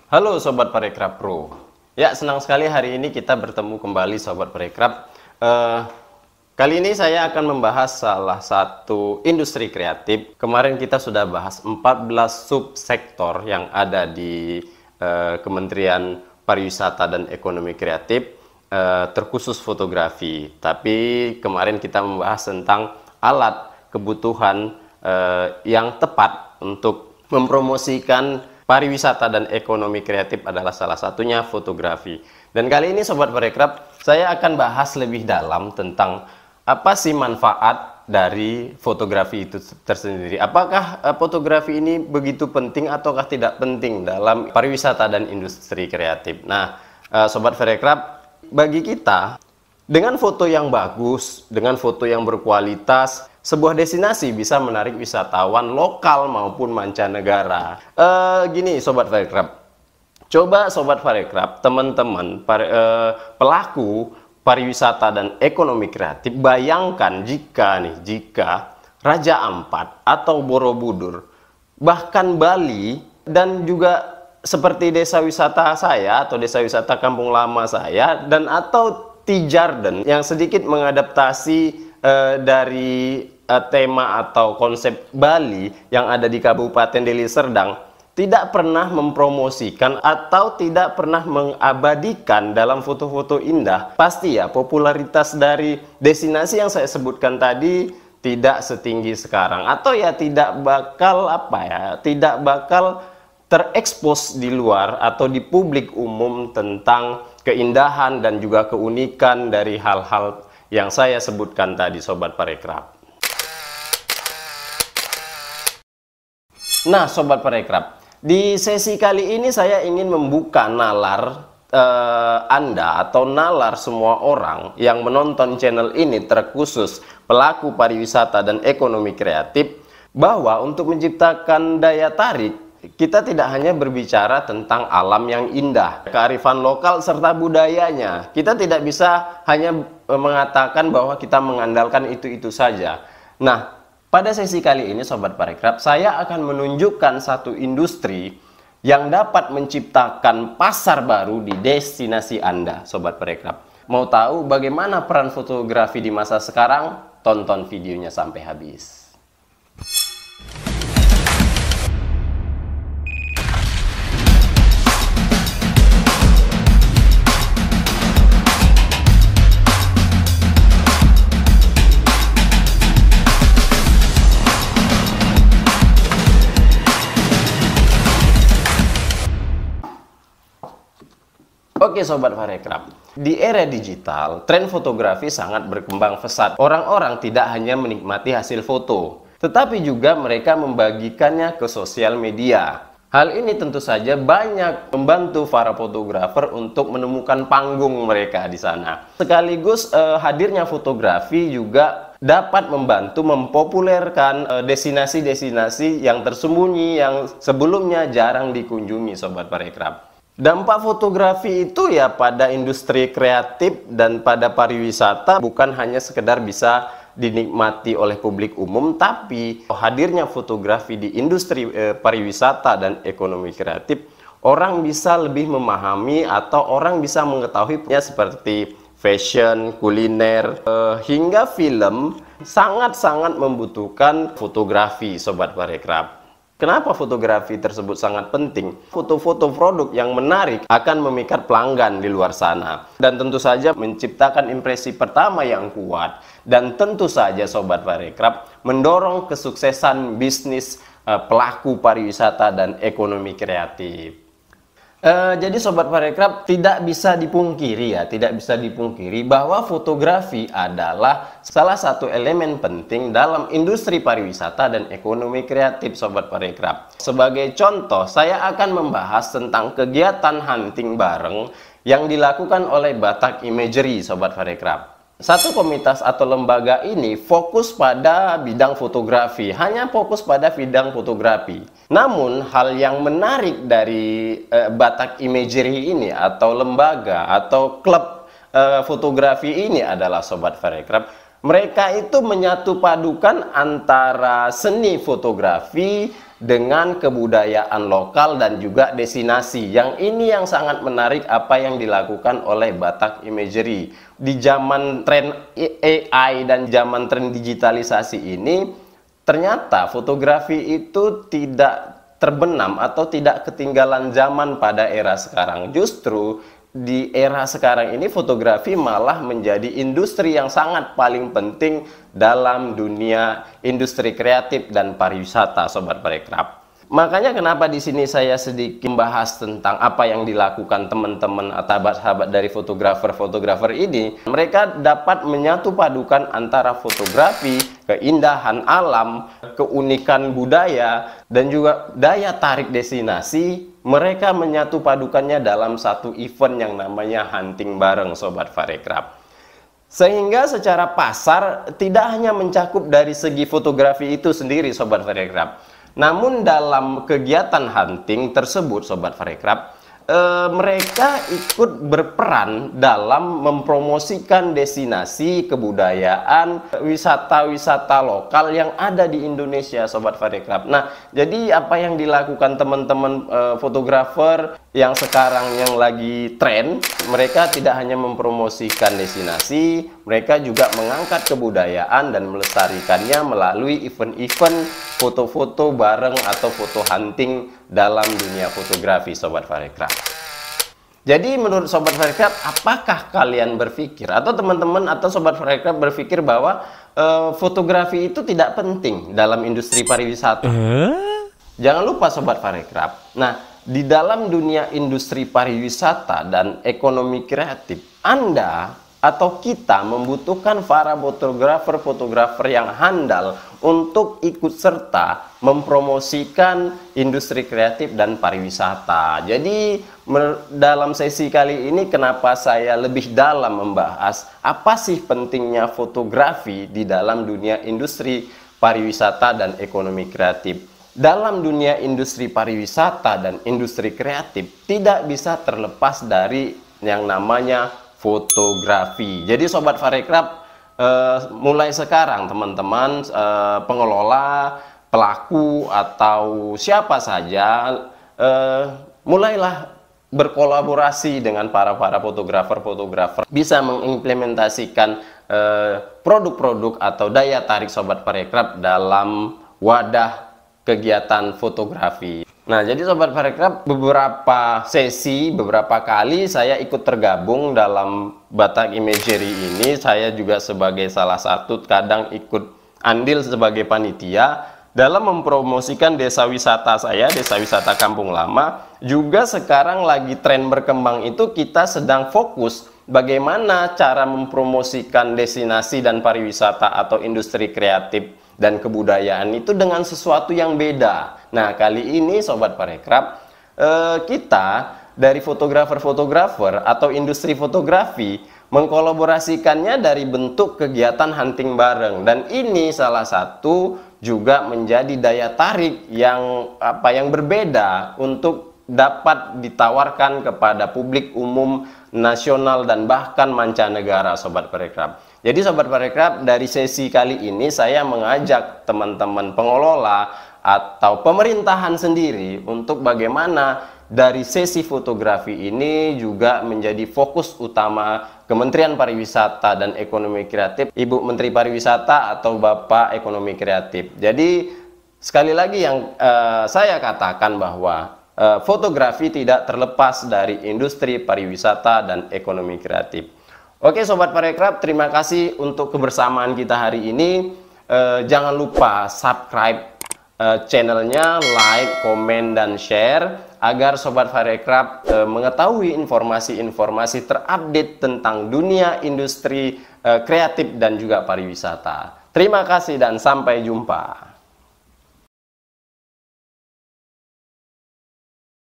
Halo Sobat Parekraf Pro. Ya, senang sekali hari ini kita bertemu kembali Sobat Parekraf. Kali ini saya akan membahas salah satu industri kreatif. Kemarin kita sudah bahas 14 subsektor yang ada di Kementerian Pariwisata dan Ekonomi Kreatif, terkhusus fotografi. Tapi kemarin kita membahas tentang alat kebutuhan yang tepat untuk mempromosikan pariwisata dan ekonomi kreatif adalah salah satunya fotografi. Dan kali ini Sobat Parekraf, saya akan bahas lebih dalam tentang apa sih manfaat dari fotografi itu tersendiri. Apakah fotografi ini begitu penting ataukah tidak penting dalam pariwisata dan industri kreatif? Nah, Sobat Parekraf, bagi kita, dengan foto yang bagus, dengan foto yang berkualitas, sebuah destinasi bisa menarik wisatawan lokal maupun mancanegara. Gini Sobat Parekraf, coba Sobat Parekraf, teman-teman pelaku pariwisata dan ekonomi kreatif, bayangkan jika Raja Ampat atau Borobudur, bahkan Bali, dan juga seperti desa wisata saya atau desa wisata kampung lama saya, dan atau Tea Garden yang sedikit mengadaptasi dari tema atau konsep Bali yang ada di Kabupaten Deli Serdang, tidak pernah mempromosikan atau tidak pernah mengabadikan dalam foto-foto indah, pasti ya popularitas dari destinasi yang saya sebutkan tadi tidak setinggi sekarang, atau ya tidak bakal tidak bakal terekspos di luar atau di publik umum tentang keindahan dan juga keunikan dari hal-hal yang saya sebutkan tadi Sobat Parekraf. Nah Sobat Parekraf, di sesi kali ini saya ingin membuka nalar Anda atau nalar semua orang yang menonton channel ini, terkhusus pelaku pariwisata dan ekonomi kreatif, bahwa untuk menciptakan daya tarik, kita tidak hanya berbicara tentang alam yang indah, kearifan lokal serta budayanya. Kita tidak bisa hanya mengatakan bahwa kita mengandalkan itu-itu saja. Nah, pada sesi kali ini Sobat Parekraf, saya akan menunjukkan satu industri yang dapat menciptakan pasar baru di destinasi Anda, Sobat Parekraf. Mau tahu bagaimana peran fotografi di masa sekarang? Tonton videonya sampai habis. Oke Sobat Parekraf, di era digital, tren fotografi sangat berkembang pesat. Orang-orang tidak hanya menikmati hasil foto, tetapi juga mereka membagikannya ke sosial media. Hal ini tentu saja banyak membantu para fotografer untuk menemukan panggung mereka di sana. Sekaligus hadirnya fotografi juga dapat membantu mempopulerkan destinasi-destinasi yang tersembunyi yang sebelumnya jarang dikunjungi Sobat Parekraf. Dampak fotografi itu ya pada industri kreatif dan pada pariwisata bukan hanya sekedar bisa dinikmati oleh publik umum, tapi hadirnya fotografi di industri pariwisata dan ekonomi kreatif, orang bisa lebih memahami atau orang bisa mengetahuinya seperti fashion, kuliner, hingga film sangat-sangat membutuhkan fotografi Sobat Parekraf. Kenapa fotografi tersebut sangat penting? Foto-foto produk yang menarik akan memikat pelanggan di luar sana. Dan tentu saja menciptakan impresi pertama yang kuat. Dan tentu saja Sobat Parekraf mendorong kesuksesan bisnis pelaku pariwisata dan ekonomi kreatif. Jadi Sobat Parekraf, tidak bisa dipungkiri bahwa fotografi adalah salah satu elemen penting dalam industri pariwisata dan ekonomi kreatif Sobat Parekraf. Sebagai contoh, saya akan membahas tentang kegiatan hunting bareng yang dilakukan oleh Batak Imagery Sobat Parekraf. Satu komunitas atau lembaga ini fokus pada bidang fotografi, hanya fokus pada bidang fotografi. Namun hal yang menarik dari Batak Imagery ini atau lembaga atau klub fotografi ini adalah Sobat Parekraf, mereka itu menyatu padukan antara seni fotografi dengan kebudayaan lokal dan juga destinasi. Yang ini yang sangat menarik apa yang dilakukan oleh Batak Imagery. Di zaman tren AI dan zaman tren digitalisasi ini, ternyata fotografi itu tidak terbenam atau tidak ketinggalan zaman pada era sekarang. Justru di era sekarang ini fotografi malah menjadi industri yang sangat paling penting dalam dunia industri kreatif dan pariwisata, Sobat Parekraf. Makanya kenapa di sini saya sedikit membahas tentang apa yang dilakukan teman-teman atau sahabat dari fotografer ini. Mereka dapat menyatu padukan antara fotografi, keindahan alam, keunikan budaya, dan juga daya tarik destinasi. Mereka menyatu padukannya dalam satu event yang namanya hunting bareng, Sobat Parekraf. Sehingga secara pasar tidak hanya mencakup dari segi fotografi itu sendiri, Sobat Parekraf. Namun dalam kegiatan hunting tersebut, Sobat Parekraf, mereka ikut berperan dalam mempromosikan destinasi kebudayaan, wisata-wisata lokal yang ada di Indonesia, Sobat Parekraf. Nah, jadi apa yang dilakukan teman-teman fotografer yang sekarang yang lagi tren, mereka tidak hanya mempromosikan destinasi, mereka juga mengangkat kebudayaan dan melestarikannya melalui event-event foto-foto bareng atau foto hunting dalam dunia fotografi, Sobat Parekraf. Jadi menurut Sobat Parekraf, apakah kalian berpikir atau teman-teman atau Sobat Parekraf berpikir bahwa fotografi itu tidak penting dalam industri pariwisata? Jangan lupa Sobat Parekraf. Nah, di dalam dunia industri pariwisata dan ekonomi kreatif, Anda atau kita membutuhkan para fotografer yang handal untuk ikut serta mempromosikan industri kreatif dan pariwisata. Jadi dalam sesi kali ini kenapa saya lebih dalam membahas apa sih pentingnya fotografi di dalam dunia industri pariwisata dan ekonomi kreatif. Dalam dunia industri pariwisata dan industri kreatif tidak bisa terlepas dari yang namanya fotografi. Jadi Sobat Parekraf, mulai sekarang teman-teman pengelola, pelaku atau siapa saja mulailah berkolaborasi dengan para fotografer bisa mengimplementasikan produk-produk atau daya tarik Sobat Parekraf dalam wadah kegiatan fotografi. Nah, jadi Sobat Parekraf, beberapa sesi, beberapa kali saya ikut tergabung dalam Batak Imagery ini. Saya juga sebagai salah satu, kadang ikut andil sebagai panitia dalam mempromosikan desa wisata saya, desa wisata Kampung Lama. Juga sekarang lagi tren berkembang itu, kita sedang fokus bagaimana cara mempromosikan destinasi dan pariwisata atau industri kreatif dan kebudayaan itu dengan sesuatu yang beda. Nah, kali ini Sobat Parekraf, kita dari fotografer atau industri fotografi mengkolaborasikannya dari bentuk kegiatan hunting bareng, dan ini salah satu juga menjadi daya tarik yang berbeda untuk dapat ditawarkan kepada publik umum nasional dan bahkan mancanegara, Sobat Parekraf. Jadi Sobat Parekraf, dari sesi kali ini saya mengajak teman-teman pengelola atau pemerintahan sendiri untuk bagaimana dari sesi fotografi ini juga menjadi fokus utama Kementerian Pariwisata dan Ekonomi Kreatif, Ibu Menteri Pariwisata atau Bapak Ekonomi Kreatif. Jadi sekali lagi yang saya katakan bahwa fotografi tidak terlepas dari industri pariwisata dan ekonomi kreatif. Oke Sobat Parekraf, terima kasih untuk kebersamaan kita hari ini. Jangan lupa subscribe channelnya, like, komen, dan share agar Sobat Parekraf mengetahui informasi-informasi terupdate tentang dunia industri kreatif dan juga pariwisata. Terima kasih dan sampai jumpa.